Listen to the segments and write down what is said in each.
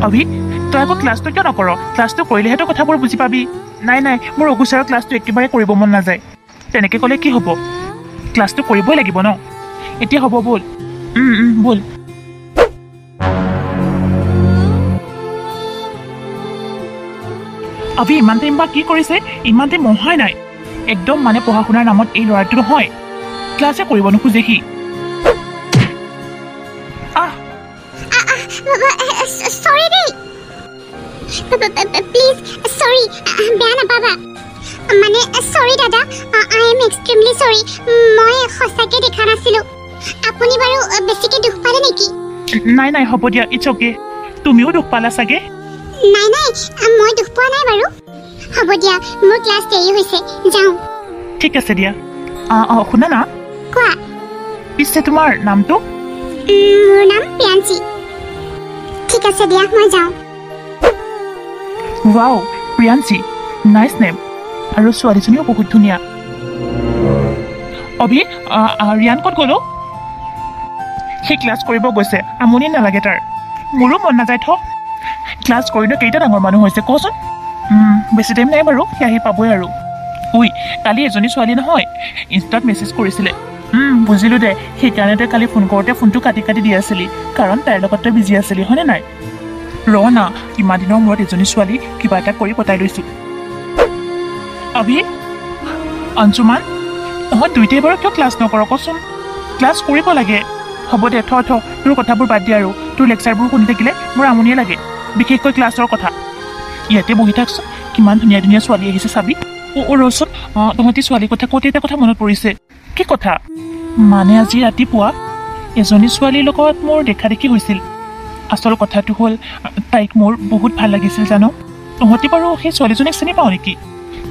অভি তই আকৌ ক্লাছটো কিয় নকৰ ক্লাছটো কৰিলেহে তই কথাবোৰ বুজি পাবি নাই নাই মোৰ অগুচাৰৰ ক্লাছটো একেবাৰে কৰিব মন নাযায় তেনেকৈ ক'লে কি হ'ব ক্লাছটো কৰিবই লাগিব ন এতিয়া হ'ব ব'ল ব'ল অভি ইমান টাইম বা কি কৰিছে ইমান টাইম মহাই নাই একদম মানে পঢ়া শুনাৰ নামত এই ল'ৰাটো নহয় ক্লাছে কৰিব নোখোজে সি sorry দেই প্লিজ sorry বেয়া নাপাবা মানে sorry দাদা I am extremely sorry মই সঁচাকৈ দেখা নাছিলোঁ আপুনি বাৰু বেছিকৈ দুখ পালে নেকি নাই নাই হ'ব দিয়া ইটছ অ'কে তুমিও দুখ পালা চাগে নাই নাই মই দুখ পোৱা নাই বাৰু হ'ব দিয়া মোৰ ক্লাছ দেৰি হৈছে যাওঁ ঠিক আছে দিয়া শুনা না কোৱা পিছে তোমাৰ নামটো মোৰ নাম প্ৰিয়াঞ্চি ঠিক আছে দিয়া মই যাওঁ ৱাও প্ৰিয়াঞ্চি নাইচ নেম আৰু ছোৱালীজনীও বহুত ধুনীয়া অভি ৰিয়ান ক'ত গ'লো সি ক্লাছ কৰিব গৈছে আমনি নালাগে তাৰ মোৰো মন নাযায় থ ক্লাছ কৰিনো কেইটা ডাঙৰ মানুহ হৈছে কচোন বেছি টাইম নাই বাৰু সি আহি পাবই আৰু উই কালি এজনী ছোৱালী নহয় ইনষ্টাত মেছেজ কৰিছিলে বুজিলোঁ দে সেইকাৰণে তই কালি ফোন কৰোঁতে ফোনটো কাটি কাটি দি আছিলি কাৰণ তাইৰ লগত তই বিজি আছিলি হয়নে নাই ৰ না ইমান দিনৰ মূৰত এজনী ছোৱালী কিবা এটা কৰি পতাই লৈছোঁ অভি অঞ্চুমান নহয় দুইটাই বাৰু কিয় ক্লাছ নকৰ কচোন ক্লাছ কৰিব লাগে হ'ব দে থ তোৰ কথাবোৰ বাদ দিয়া আৰু তোৰ লেকচাৰবোৰ শুনি থাকিলে মোৰ আমনিয়ে লাগে বিশেষকৈ ক্লাছৰ কথা ইয়াতে বহি থাকচোন কিমান ধুনীয়া ধুনীয়া ছোৱালী আহিছে চাবি ৰচোন তহঁতি ছোৱালীৰ কথা কওঁতে এটা কথা মনত পৰিছে কি কথা মানে আজি ৰাতিপুৱা এজনী ছোৱালীৰ লগত মোৰ দেখা দেখি হৈছিল আচল কথাটো হ'ল তাইক মোৰ বহুত ভাল লাগিছিল জানো তহঁতি বাৰু সেই ছোৱালীজনীক চিনি পাওঁ নেকি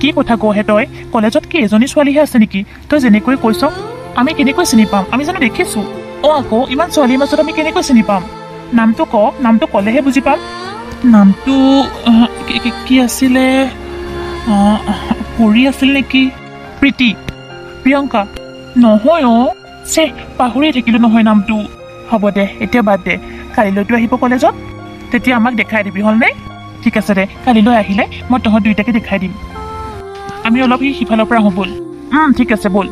কি কথা কওঁহে তই কলেজত কি এজনী ছোৱালীহে আছে নেকি তই যেনেকৈ কৈছ আমি কেনেকৈ চিনি পাম আমি জানো দেখিছোঁ আকৌ ইমান ছোৱালীৰ মাজত আমি কেনেকৈ চিনি পাম নামটো ক নামটো ক'লেহে বুজি পাম নামটো কি আছিলে পৰি আছিল নেকি প্ৰীতি প্ৰিয়ংকা নহয় চে পাহৰিয়ে থাকিলোঁ নহয় নামটো হ'ব দে এতিয়া বাদ দে কালিলৈতো আহিব কলেজত তেতিয়া আমাক দেখাই দিবি হ'লনে ঠিক আছে দে কালিলৈ আহিলে মই তহঁত দুইটাকে দেখাই দিম আমি অলপ সিফালৰ পৰা আহোঁ ব'ল ঠিক আছে ব'ল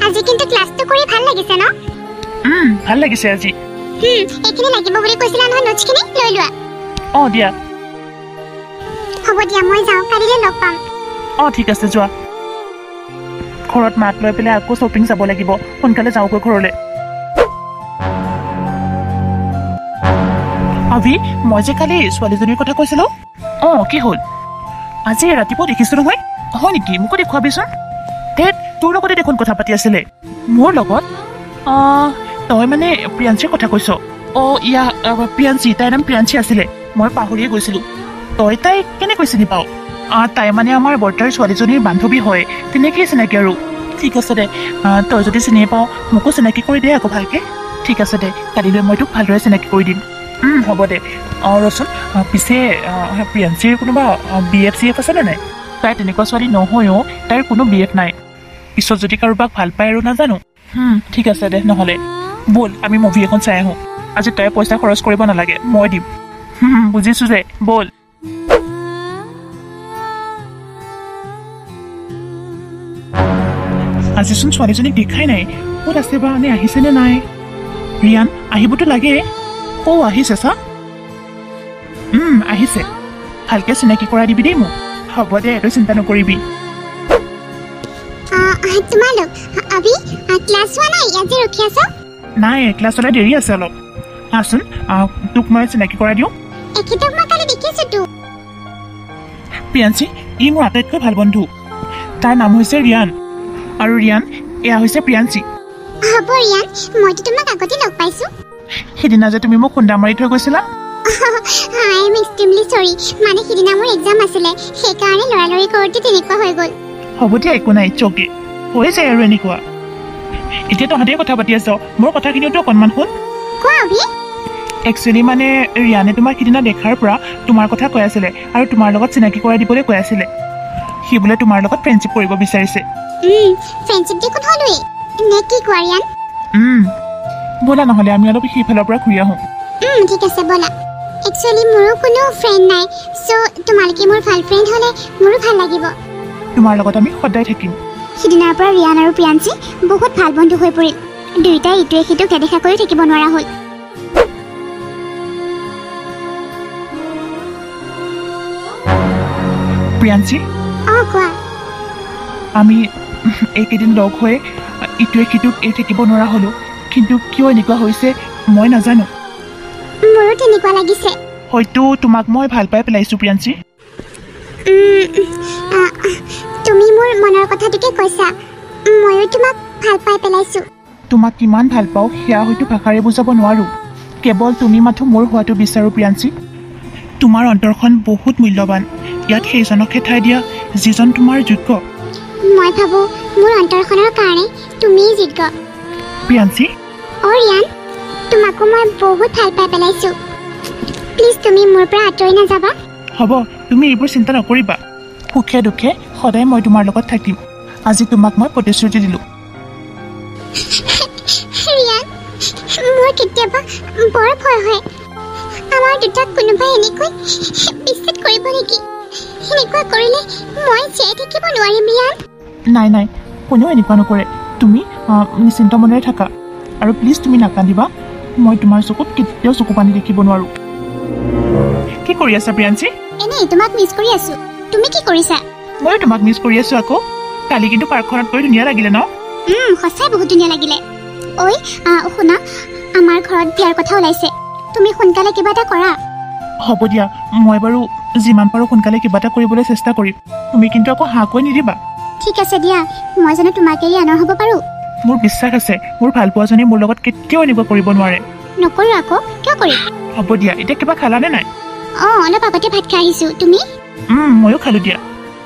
আজি কিন্তু ক্লাছটো কৰি ভাল লাগিছে ন ভাল লাগিছে আজি এইখিনি লাগিব বুলি কৈছিলা নহয় নোটছখিনি লৈ লোৱা দিয়া হ'ব দিয়া মই যাওঁ কালিলৈ লগ পাম ঠিক আছে যোৱা ঘৰত মাক লৈ পেলাই আকৌ শ্বপিং যাব লাগিব সোনকালে যাওঁগৈ ঘৰলৈ অভি মই যে কালি ছোৱালীজনীৰ কথা কৈছিলোঁ কি হ'ল আজি ৰাতিপুৱা দেখিছোঁ নহয় হয় নেকি মোকো দেখুৱাবিচোন তোৰ লগতে দেখোন কথা পাতি আছিলে মোৰ লগত তই মানে প্ৰিয়াঞ্চিৰ কথা কৈছ প্ৰিয়াঞ্চি তাইৰ নাম প্ৰিয়াঞ্চি আছিলে মই পাহৰিয়ে গৈছিলোঁ তই তাইক কেনেকৈ চিনি পাৱ তাই মানে আমাৰ বৰ্তাৰ ছোৱালীজনীৰ বান্ধৱী হয় তেনেকেই চিনাকি আৰু ঠিক আছে দে তই যদি চিনি পাওঁ মোকো চিনাকি কৰি দে আকৌ ভালকৈ ঠিক আছে দে কালিলৈ মই তোক ভালদৰে চিনাকি কৰি দিম হ'ব দে ৰচোন পিছে প্ৰিয়াঞ্চিৰ কোনোবা BF CF আছেনে নাই তাই তেনেকুৱা ছোৱালী নহয় তাইৰ কোনো BF নাই পিছত যদি কাৰোবাক ভাল পায় আৰু নাজানো ঠিক আছে দে নহ'লে ব'ল আমি মুভি এখন চাই আহোঁ আজি তই পইচা খৰচ কৰিব নালাগে মই দিম বুজিছোঁ যে ব'ল আজিচোন ছোৱালীজনীক দেখাই নাই ক'ত আছে বা নে আহিছেনে নাই ৰিয়ান আহিবতো লাগে আহিছে চা আহিছে ভালকৈ চিনাকি কৰাই দিবি দেই মোক হ'ব দে এইটো চিন্তা নকৰিবি তোমালোক অভি ক্লাছ হোৱা নাই আজি ৰখি আছ নাই ক্লাছলৈ দেৰি আছে অলপ আচোন তোক মই চিনাকি কৰাই দিওঁ এখেতক মই কালি দেখিছোঁ তো প্ৰিয়াঞ্চি ই মোৰ আটাইতকৈ ভাল বন্ধু তাৰ নাম হৈছে ৰিয়ান আৰু ৰিয়ান এয়া হৈছে প্ৰিয়াঞ্চি হ'ব ৰিয়ান মইতো তোমাক আগতে লগ পাইছোঁ সেইদিনা যে তুমি মোক খুন্দা মাৰি থৈ গৈছিলা I am extremely sorry মানে সেইদিনা মোৰ এক্সাম আছিলে সেইকাৰণে লৰালৰি কৰোঁতে তেনেকুৱা হৈ গ'ল হ'ব দিয়া একো নাই চকে হৈ যায় আৰু এনেকুৱা এতিয়া তহঁতে কথা পাতি আছ মোৰ কথাখিনিওতো অকণমান শুন কোৱা অভি একচুৱেলি মানে ৰিয়ানে তোমাক সিদিনা দেখাৰ পৰা তোমাৰ কথা কৈ আছিলে আৰু তোমাৰ লগত চিনাকি কৰাই দিবলৈ কৈ আছিলে সি বোলে তোমাৰ লগত ফ্ৰেণ্ডশ্বিপ কৰিব বিচাৰিছে ফ্ৰেণ্ডশ্বিপ দেখোন হ'লোৱেই নে কি কোৱা ৰিয়ান ব'লা নহ'লে আমি অলপ সেইফালৰ পৰা ঘূৰি আহোঁ ঠিক আছে ব'লা একচুৱেলি মোৰো কোনো ফ্ৰেণ্ড নাই চ' তোমালোকে মোৰ ভাল ফ্ৰেণ্ড হ'লে মোৰো ভাল লাগিব তোমাৰ লগত আমি সদায় থাকিম সিদিনাৰ পৰা ৰিয়ান আৰু প্ৰিয়াঞ্চি বহুত ভাল বন্ধু হৈ পৰিল দুয়োটাই ইটোৱে সিটোক নেদেখা কৰি থাকিব নোৱাৰা হ'ল প্ৰিয়াঞ্চি কোৱা আমি এইকেইদিন লগ হৈ ইটোৱে সিটোক এৰি থাকিব নোৱাৰা হ'লোঁ কিন্তু কিয় এনেকুৱা হৈছে মই নাজানো মোৰো তেনেকুৱা লাগিছে হয়তো তোমাক মই ভাল পাই পেলাইছোঁ প্ৰিয়াঞ্চি তুমি মোৰ মনৰ কথাটোকে কৈছা ময়ো তোমাক ভাল পাই পেলাইছোঁ তোমাক কিমান ভাল পাওঁ সেয়া হয়তো ভাষাৰে বুজাব নোৱাৰোঁ কেৱল তুমি মাথো মোৰ হোৱাটো বিচাৰোঁ প্ৰিয়াঞ্চি তোমাৰ অন্তৰখন বহুত মূল্যৱান ইয়াত সেইজনকহে ঠাই দিয়া যিজন তোমাৰ যোগ্য মই ভাবোঁ মোৰ অন্তৰখনৰ কাৰণে তুমিয়েই যোগ্য প্ৰিয়াঞ্চি ৰিয়ান তোমাকো মই বহুত ভাল পাই পেলাইছোঁ প্লিজ তুমি মোৰ পৰা আঁতৰি নাযাবা হ'ব তুমি এইবোৰ চিন্তা নকৰিবা সুখে দুখে সদায় মই তোমাৰ লগত থাকিম আজি তোমাক মই প্ৰতিশ্ৰুতি দিলোঁ ৰিয়ান মোৰ কেতিয়াবা বৰ ভয় হয় আমাৰ দুটাক কোনোবাই এনেকৈ বিচ্ছেদ কৰিব নেকি এনেকুৱা কৰিলে মই জীয়াই থাকিব নোৱাৰিম ৰিয়ান নাই নাই কোনেও এনেকুৱা নকৰে তুমি নিশ্চিন্ত মনেৰে থাকা আৰু প্লিজ তুমি নাকান্দিবা মই তোমাৰ চকুত কেতিয়াও চকু পানী দেখিব নোৱাৰোঁ কি কৰি আছা প্ৰিয়াঞ্চি এনেই তোমাক মিছ কৰি আছোঁ তুমি কি কৰিছা ময়ো তোমাক মিছ কৰি আছোঁ আকৌ কালি কিন্তু পাৰ্কখনত গৈ ধুনীয়া লাগিলে ন সঁচাই বহুত ধুনীয়া লাগিলে ঐ শুনা আমাৰ ঘৰত বিয়াৰ কথা ওলাইছে তুমি সোনকালে কিবা এটা কৰা হ'ব দিয়া মই বাৰু যিমান পাৰোঁ সোনকালে কিবা এটা কৰিবলৈ চেষ্টা কৰিম তুমি কিন্তু আকৌ হাঁ কৈ নিদিবা ঠিক আছে দিয়া মই জানো তোমাক এৰি আনৰ হ'ব পাৰোঁ মোৰ বিশ্বাস আছে মোৰ ভালপোৱাজনী মোৰ লগত কেতিয়াও এনেকুৱা কৰিব নোৱাৰে নকৰোঁ আকৌ কিয় কৰিম হ'ব দিয়া এতিয়া কিবা খালানে নাই অলপ আগতে ভাত খাই আহিছোঁ তুমি ময়ো খালোঁ দিয়া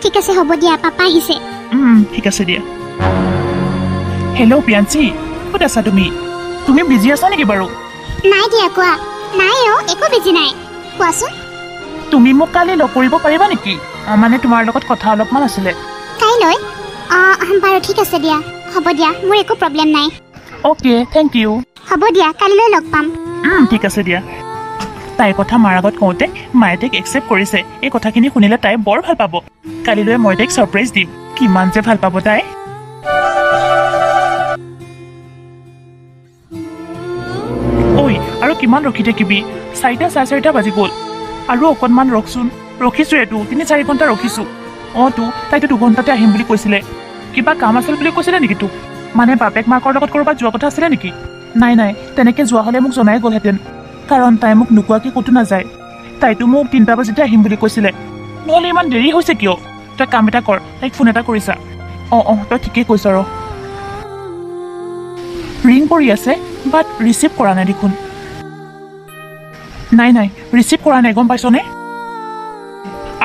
ঠিক আছে হ'ব দিয়া পাপা আহিছে ঠিক আছে দিয়া হেল্ল' প্ৰিয়াঞ্চি ক'ত আছা তুমি তুমি বিজি আছা নেকি বাৰু নাই দিয়া কোৱা নাই একো বিজি নাই কোৱাচোন তুমি মোক কালি লগ কৰিব পাৰিবা নেকি মানে তোমাৰ লগত কথা অলপমান আছিলে কাইলৈ বাৰু ঠিক আছে দিয়া হ'ব দিয়া মোৰ একো প্ৰব্লেম নাই অ'কে থেংক ইউ হ'ব দিয়া কালিলৈ লগ পাম ঠিক আছে দিয়া তাইৰ কথা মাৰ আগত কওঁতে মায়ে তাইক একচেপ্ট কৰিছে এই কথাখিনি শুনিলে তাই বৰ ভাল পাব কালিলৈ মই তাইক ছাৰপ্ৰাইজ দিম কিমান যে ভাল পাব তাই ঐ আৰু কিমান ৰখি থাকিবি 4:30 বাজি গ'ল আৰু অকণমান ৰখচোন ৰখিছোঁ এইটো 3-4 ঘণ্টা ৰখিছোঁ তাইতো 2 ঘণ্টাতে আহিম বুলি কৈছিলে কিবা কাম আছিল বুলি কৈছিলে নেকি তোক মানে বাপেক মাকৰ লগত ক'ৰবাত যোৱা কথা আছিলে নেকি নাই তেনেকৈ যোৱা হ'লে মোক জনাই গ'লহেঁতেন কাৰণ তাই মোক নোকোৱাকৈ ক'তো নাযায় তাইতো মোক 3টা বজাতে আহিম বুলি কৈছিলে নহ'লে ইমান দেৰি হৈছে কিয় তই কাম এটা কৰ তাইক ফোন এটা কৰিছা তই ঠিকেই কৈছ ৰিং কৰি আছে বাট ৰিচিভ কৰা নাই দেখোন নাই ৰিচিভ কৰা নাই গম পাইছনে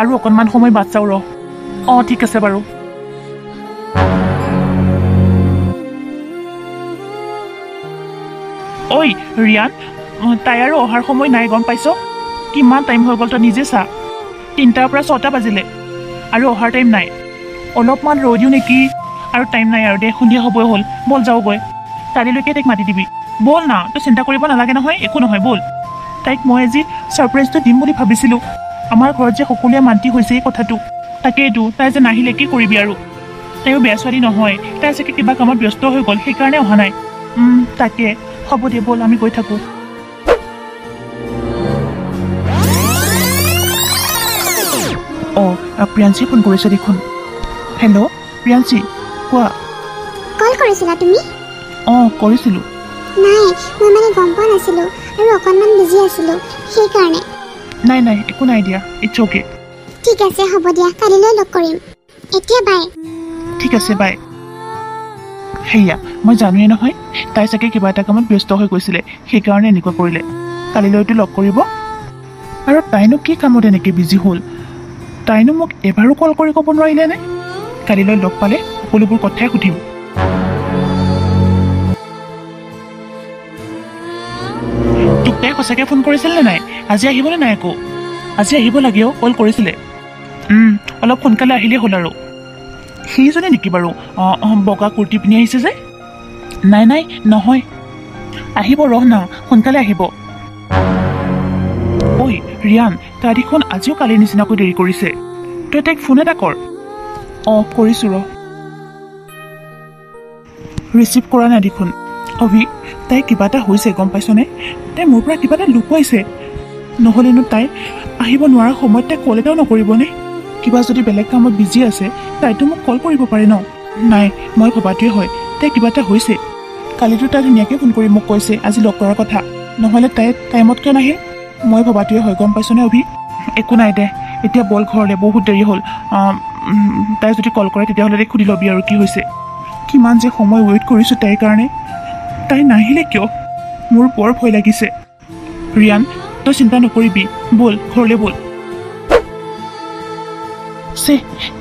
আৰু অকণমান সময় বাট চাওঁ ঠিক আছে বাৰু ঐ ৰিয়ান তাই আৰু অহাৰ সময় নাই গম পাইছ কিমান টাইম হৈ গ'ল তই নিজে চা 3টাৰ পৰা 6টা বাজিলে আৰু অহাৰ টাইম নাই অলপমান ৰৈ দিওঁ নেকি আৰু টাইম নাই আৰু দে সন্ধিয়া হ'বই হ'ল ব'ল যাওঁগৈ কালিলৈকে তাইক মাতি দিবি ব'ল না তই চিন্তা কৰিব নালাগে নহয় একো নহয় ব'ল তাইক মই আজি ছাৰপ্ৰাইজটো দিম বুলি ভাবিছিলোঁ আমাৰ ঘৰত যে সকলোৱে মান্তি হৈছে এই কথাটো তাকেইতো তাই যে নাহিলে কি কৰিবি আৰু তাইও বেয়া ছোৱালী নহয় তাই চাগে কিবা কামত ব্যস্ত হৈ গ'ল সেইকাৰণে অহা নাই তাকে হ'ব দে ব'ল আমি গৈ থাকোঁ প্ৰিয়াঞ্চি ফোন কৰিছে দেখোন হেল্ল' প্ৰিয়াঞ্চি কোৱা কল কৰিছিলা তুমি কৰিছিলোঁ নাই মই মানে গম পোৱা নাছিলোঁ আৰু অকণমান বিজি আছিলোঁ সেইকাৰণে নাই একো নাই দিয়া ইটছ অ'কে ঠিক আছে হ'ব দিয়া কালিলৈ লগ কৰিম এতিয়া বাই ঠিক আছে বাই সেয়া মই জানোৱেই নহয় তাই চাগে কিবা এটা কামত ব্যস্ত হৈ গৈছিলে সেইকাৰণে এনেকুৱা কৰিলে কালিলৈতো লগ কৰিব আৰু তাইনো কি কামত এনেকৈ বিজি হ'ল তাইনো মোক এবাৰো কল কৰি ক'ব নোৱাৰিলেনে কালিলৈ লগ পালে সকলোবোৰ কথাই সুধিম তোক তাই সঁচাকৈ ফোন কৰিছিল নে নাই আজি আহিবনে নাই আকৌ আজি আহিব লাগে কল কৰিছিলে অলপ সোনকালে আহিলেই হ'ল আৰু সেইজনে নেকি বাৰু বগা কুৰ্তি পিন্ধি আহিছে যে? নাই নাই নহয়, আহিব ৰহ না, সোনকালে আহিব। ঐ ৰিয়ান, তাই দেখোন আজিও কালিৰ নিচিনাকৈ দেৰি কৰিছে। তই তাইক ফোন এটা কৰ। কৰিছোঁ ৰ। ৰিচিভ কৰা নাই দেখোন। অভি, তাই কিবা এটা হৈছে গম পাইছনে? তাই মোৰ পৰা কিবা এটা লুকুৱাইছে। নহ'লেনো তাই আহিব নোৱাৰা সময়ত তাই কল এটাও নকৰিবনে? কিবা যদি বেলেগ কামত বিজি আছে তাইতো মোক কল কৰিব পাৰে ন? নাই, মই ভবাটোৱে হয়, তাই কিবা এটা হৈছে। কালিতো তাই ধুনীয়াকৈ ফোন কৰি মোক কৈছে আজি লগ কৰাৰ কথা। নহ'লে তাই টাইমত কিয় নাহিল? মই ভবাটোৱে হয় গম পাইছনে অভি? একো নাই দে, এতিয়া বল ঘৰলৈ, বহুত দেৰি হ'ল। তাই যদি কল কৰে তেতিয়াহ'লে তাইক সুধি ল'বি আৰু কি হৈছে। কিমান যে সময় ৱেইট কৰিছোঁ তাইৰ কাৰণে, তাই নাহিলে কিয়? মোৰ বৰ ভয় লাগিছে। ৰিয়ান, তই চিন্তা নকৰিবি, ব'ল ঘৰলৈ ব'ল।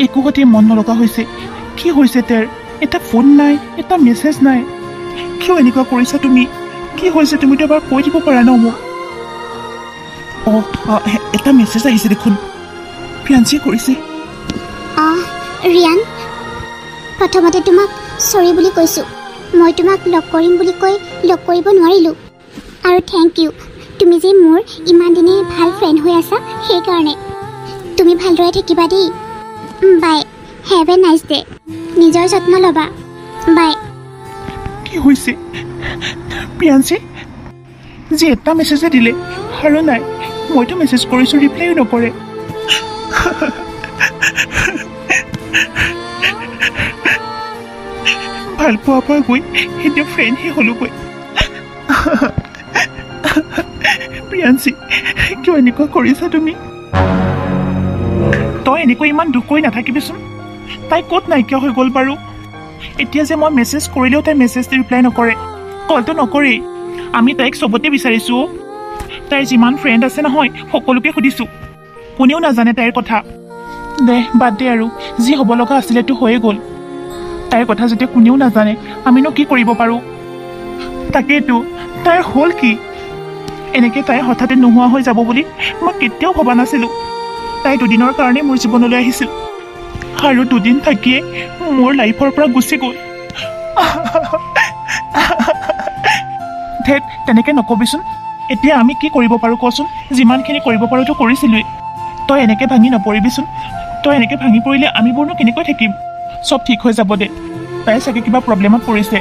একো সতে মন নলগা হৈছে। কি হৈছে তাইৰ? এটা ফোন নাই, এটা মেছেজ নাই। কিয় এনেকুৱা কৰিছা তুমি? কি হৈছে তুমিতো এবাৰ কৈ দিব পাৰা ন মোক? এটা মেছেজ আহিছে দেখোন, প্ৰিয়াঞ্চিয়ে কৰিছে। ৰিয়ান, প্ৰথমতে তোমাক চৰি বুলি কৈছোঁ। মই তোমাক লগ কৰিম বুলি কৈ লগ কৰিব নোৱাৰিলোঁ। আৰু থেংক ইউ, তুমি যে মোৰ ইমান দিনে ভাল ফ্ৰেণ্ড হৈ আছা সেইকাৰণে। তুমি ভালদৰে থাকিবা দেই। বাই, হেভ এ নাইচ ডে। নিজৰ যত্ন ল'বা। বাই। কি হৈছে প্ৰিয়াঞ্চি? যে এটা মেছেজে দিলে আৰু নাই, মইতো মেছেজ কৰিছোঁ ৰিপ্লাইও নকৰে। ভাল পোৱাৰ পৰা গৈ এতিয়া ফ্ৰেণ্ডহে হ'লোগৈ। প্ৰিয়াঞ্চি, কিয় এনেকুৱা কৰিছা তুমি? তই এনেকৈ ইমান দুখ কৰি নাথাকিবিচোন। তাই ক'ত নাইকিয়া হৈ গ'ল বাৰু? এতিয়া যে মই মেছেজ কৰিলেও তাই মেছেজটো ৰিপ্লাই নকৰে, কলটো নকৰেই। আমি তাইক চবতে বিচাৰিছোঁ। তাইৰ যিমান ফ্ৰেণ্ড আছে নহয় সকলোকে সুধিছোঁ, কোনেও নাজানে তাইৰ কথা। দে বাদ দে আৰু, যি হ'ব লগা আছিলেতো হৈয়ে গ'ল। তাইৰ কথা যেতিয়া কোনেও নাজানে আমিনো কি কৰিব পাৰোঁ? তাকেইতো, তাইৰ হ'ল কি? এনেকৈ তাই হঠাতে নোহোৱা হৈ যাব বুলি মই কেতিয়াও ভবা নাছিলোঁ। তাই দুদিনৰ কাৰণে মোৰ জীৱনলৈ আহিছিল আৰু দুদিন থাকিয়ে মোৰ লাইফৰ পৰা গুচি গ'ল। ধেত, তেনেকৈ নকবিচোন। এতিয়া আমি কি কৰিব পাৰোঁ কচোন? যিমানখিনি কৰিব পাৰোঁতো কৰিছিলোঁৱেই। তই এনেকৈ ভাঙি নপৰিবিচোন। তই এনেকৈ ভাঙি পৰিলে আমিবোৰনো কেনেকৈ থাকিম? চব ঠিক হৈ যাব দে। তাই চাগে কিবা প্ৰব্লেমত পৰিছে।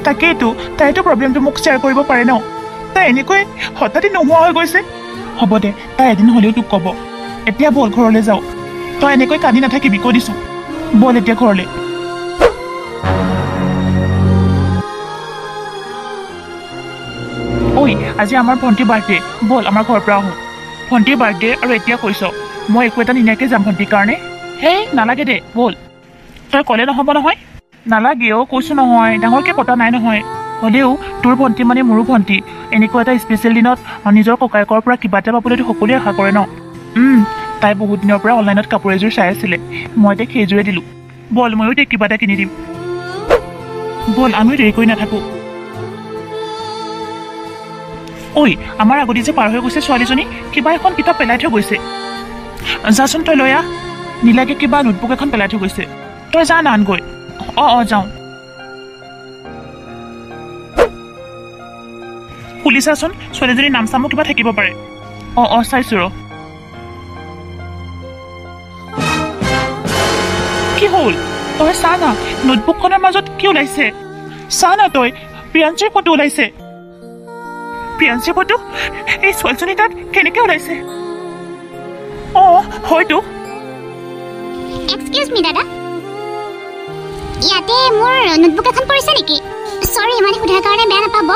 তাকেইতো, তাইতো প্ৰব্লেমটো মোক শ্বেয়াৰ কৰিব পাৰে ন? তাই এনেকৈ হঠাতে নোহোৱা হৈ গৈছে। হ'ব দে, তাই এদিন হ'লেও তোক ক'ব। এতিয়া ব'ল ঘৰলৈ যাওঁ। তই এনেকৈ কান্দি নাথাকিবি কৈ দিছোঁ। ব'ল এতিয়া ঘৰলৈ। ঐ, আজি আমাৰ ভণ্টিৰ বাৰ্থডে, ব'ল আমাৰ ঘৰৰ পৰা আহোঁ। ভণ্টিৰ বাৰ্থডে আৰু এতিয়া কৈছ? মই একো এটা নিনিয়াকৈ যাম ভণ্টিৰ কাৰণে? হেই নালাগে দে, ব'ল। তই ক'লে নহ'ব নহয়। নালাগে কৈছোঁ নহয়, ডাঙৰকৈ পতা নাই নহয়। হ'লেও তোৰ ভণ্টি মানে মোৰো ভণ্টি। এনেকুৱা এটা স্পেচিয়েল দিনত নিজৰ ককায়েকৰ পৰা কিবা এটা পাবলৈতো সকলোৱে আশা কৰে ন? তাই বহুত দিনৰ পৰা অনলাইনত কাপোৰ এযোৰ চাই আছিলে, মই তাইক সেইযোৰে দিলোঁ। ব'ল, ময়ো তাইক কিবা এটা কিনি দিম। ব'ল, আমিও দেৰি কৰি নাথাকোঁ। ঐ, আমাৰ আগতে যে পাৰ হৈ গৈছে ছোৱালীজনী, কিবা এখন কিতাপ পেলাই থৈ গৈছে। যাচোন তই লৈ আহ। নীলাকে কিবা নোটবুক এখন পেলাই থৈ গৈছে। তই যা না আনগৈ। যাওঁ। খুলি চাচোন, ছোৱালীজনীৰ নাম চামো কিবা থাকিব পাৰে। চাইছোঁ ৰ। কি হ'ল? তই চা না, নোটবুকখনৰ মাজত কি ওলাইছে? চা না তই, প্ৰিয়াঞ্চিৰ ফটো ওলাইছে। প্ৰিয়াঞ্চিৰ ফটো? এই ছোৱালীজনী তাত কেনেকৈ ওলাইছে? হয়তো। এক্সকিউজ মি দাদা, ইয়াতে মোৰ নোটবুক এখন পৰিছে নেকি? চৰি, মানে সোধাৰ কাৰণে বেয়া নাপাব।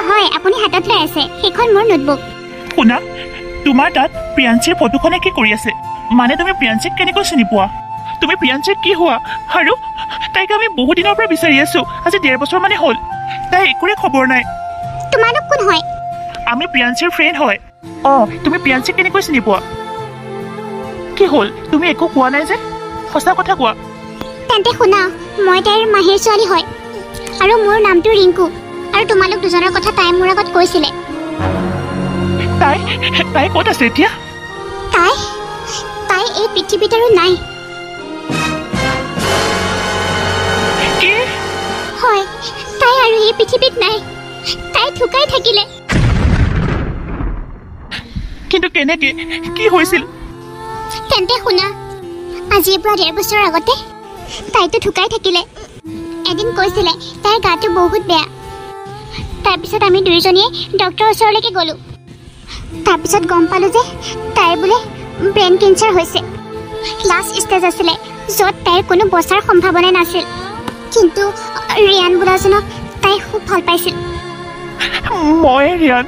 হয়, আপুনি হাতত লৈ আছে, সেইখন মোৰ নোটবুক। শুনা, তোমাৰ তাত প্ৰিয়াঞ্চিৰ ফটোখনে কি কৰি আছে? মানে তুমি প্ৰিয়াঞ্চিক কেনেকৈ চিনি পোৱা? তুমি প্ৰিয়াঞ্চিক কি হোৱা? আৰু তাইক আমি বহু দিনৰ পৰা বিচাৰি আছোঁ, আজি 1.5 বছৰ মানে হ'ল। তাই একোৰে খবৰ নাই। তোমালোক কোন হয়? আমি প্ৰিয়াঞ্চিৰ ফ্ৰেণ্ড হয়। তুমি প্ৰিয়াঞ্চিক কেনেকৈ চিনি পোৱা? কি হ'ল, তুমি একো কোৱা নাই যে? সঁচা কথা কোৱা। তেন্তে শুনা, মই তাইৰ মাহীৰ ছোৱালী হয় আৰু মোৰ নামটো ৰিংকু। আৰু তোমালোক দুজনৰ কথা তাই মোৰ আগত কৈছিলে। তাই ক'ত আছে এতিয়া? তাই এই পৃথিৱীত আৰু নাই। পৃথিৱীত নাই তাই ঢুকাই থাকিলে কিন্তু কেনেকে কি হৈছিল তেন্তে শুনা আজিৰ পৰা 1.5 বছৰ আগতে তাইতো ঢুকাই থাকিলে এদিন কৈছিলে তাইৰ গাটো বহুত বেয়া তাৰপিছত আমি দুইজনীয়ে ডক্টৰৰ ওচৰলৈকে গ'লো তাৰপিছত গম পালোঁ যে তাইৰ বোলে ব্ৰেইন কেঞ্চাৰ হৈছে লাষ্ট ষ্টেজ আছিলে য'ত তাইৰ কোনো বচাৰ সম্ভাৱনা নাছিল কিন্তু ৰিয়ান বোলাজনক তাই খুব ভাল পাইছিল মই ৰিয়ান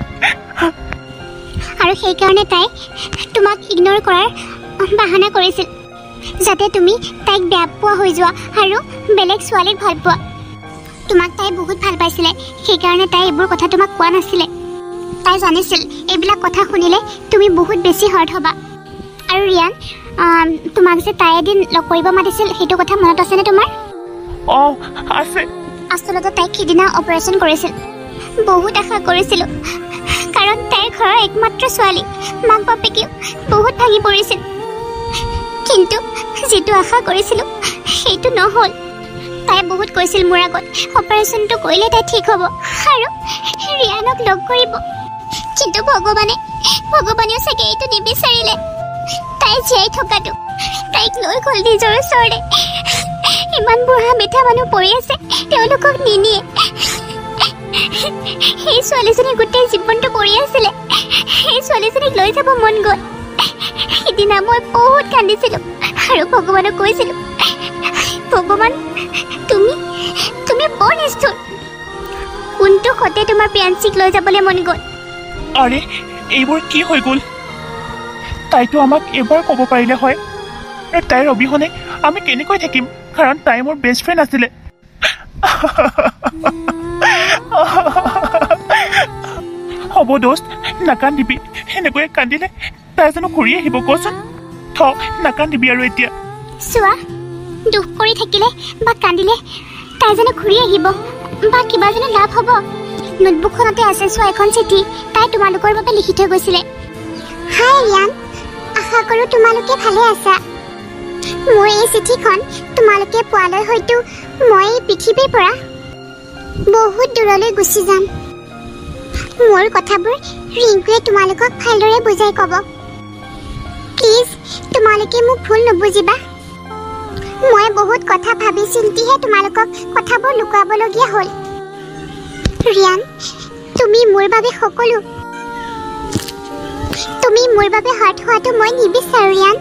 আৰু সেইকাৰণে তাই তোমাক ইগন'ৰ কৰাৰ বাহানা কৰিছিল যাতে তুমি তাইক বেয়া পোৱা হৈ যোৱা আৰু বেলেগ ছোৱালীক ভাল পোৱা তোমাক তাই বহুত ভাল পাইছিলে সেইকাৰণে তাই এইবোৰ কথা তোমাক কোৱা নাছিলে তাই জানিছিল এইবিলাক কথা শুনিলে তুমি বহুত বেছি হাৰ্ট হ'বা আৰু ৰিয়ান তোমাক যে তাই এদিন লগ কৰিব মাতিছিল সেইটো কথা মনত আছেনে তোমাৰ অঁ আছে আচলতে তাইক সিদিনা অপাৰেশ্যন কৰিছিল বহুত আশা কৰিছিলোঁ কাৰণ তাইৰ ঘৰৰ একমাত্ৰ ছোৱালী মাক বাপেকেও বহুত ভাগি পৰিছিল কিন্তু যিটো আশা কৰিছিলোঁ সেইটো নহ'ল তাই বহুত কৈছিল মোৰ আগত অপাৰেশ্যনটো কৰিলে তাই ঠিক হ'ব আৰু ৰিয়ানক লগ কৰিব কিন্তু ভগৱানেও চাগে এইটো নিবিচাৰিলে তাই জীয়াই থকাটো তাইক লৈ গ'ল নিজৰ ওচৰতে ইমান বুঢ়া মিঠা মানুহ পৰি আছে তেওঁলোকক নিনিয়ে সেই ছোৱালীজনী গোটেই জীৱনটো পৰি আছিলে সেই ছোৱালীজনীক লৈ যাব মন গ'ল সিদিনা মই বহুত কান্দিছিলোঁ আৰু ভগৱানক কৈছিলোঁ ভগৱান তুমি বৰ নিষ্ঠুৰ কোনটো সতে তোমাৰ প্ৰিয়াঞ্চিক লৈ যাবলৈ মন গ'ল আৰে এইবোৰ কি হৈ গ'ল তাইতো আমাক এবাৰ ক'ব পাৰিলে হয় আৰু তাইৰ অবিহনে আমি কেনেকৈ থাকিম কাৰণ তাই মোৰ বেষ্ট ফ্ৰেণ্ড আছিলে হ'ব দোস্ত নাকান্দিবি সেনেকৈ কান্দিলে তাই জানো ঘূৰি আহিব কচোন নাকান্দিবি আৰু এতিয়া চোৱা দুখ কৰি থাকিলে বা কান্দিলে তাই জানো ঘূৰি আহিব বা কিবা জানো লাভ হ'ব নোটবুকখনতে আছে চোৱা এখন চিঠি তাই তোমালোকৰ বাবে লিখি থৈ গৈছিলে হাই ৰিয়ান আশা কৰোঁ তোমালোকে ভালে আছা মোৰ এই চিঠিখন তোমালোকে পোৱালৈ হয়তো মই এই পৃথিৱীৰ পৰা বহুত দূৰলৈ গুচি যাম মোৰ কথাবোৰ ৰিংকুৱে তোমালোকক ভালদৰে বুজাই ক'ব প্লিজ তোমালোকে মোক ভুল নুবুজিবা মই বহুত কথা ভাবি চিন্তিহে তোমালোকক কথাবোৰ লুকুৱাবলগীয়া হ'ল ৰিয়ান তুমি মোৰ বাবে সকলো তুমি মোৰ বাবে হাৰ্ট হোৱাটো মই নিবিচাৰোঁ ৰিয়ান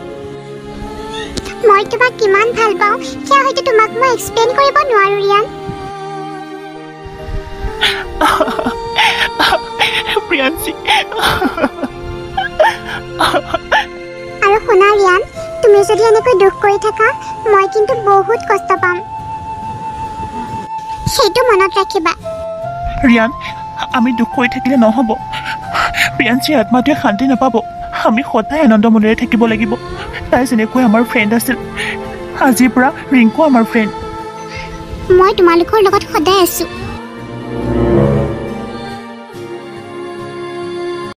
মই তোমাক কিমান ভাল পাওঁ সেয়া হয়তো তোমাক মই এক্সপ্লেইন কৰিব নোৱাৰোঁ ৰিয়ান প্ৰিয়াঞ্চি আৰু শুনা ৰিয়ান তুমি যদি এনেকৈ দুখ কৰি থাকা মই কিন্তু বহুত কষ্ট পাম সেইটো মনত ৰাখিবা ৰিয়ান আমি দুখ কৰি থাকিলে নহ'ব প্ৰিয়াঞ্চিৰ আত্মাটোৱে শান্তি নাপাব আমি সদায় আনন্দ মনেৰে থাকিব লাগিব তাই যেনেকৈ আমাৰ ফ্ৰেণ্ড আছিল আজিৰ পৰা ৰিংকু আমাৰ ফ্ৰেণ্ড মই তোমালোকৰ লগত সদায় আছোঁ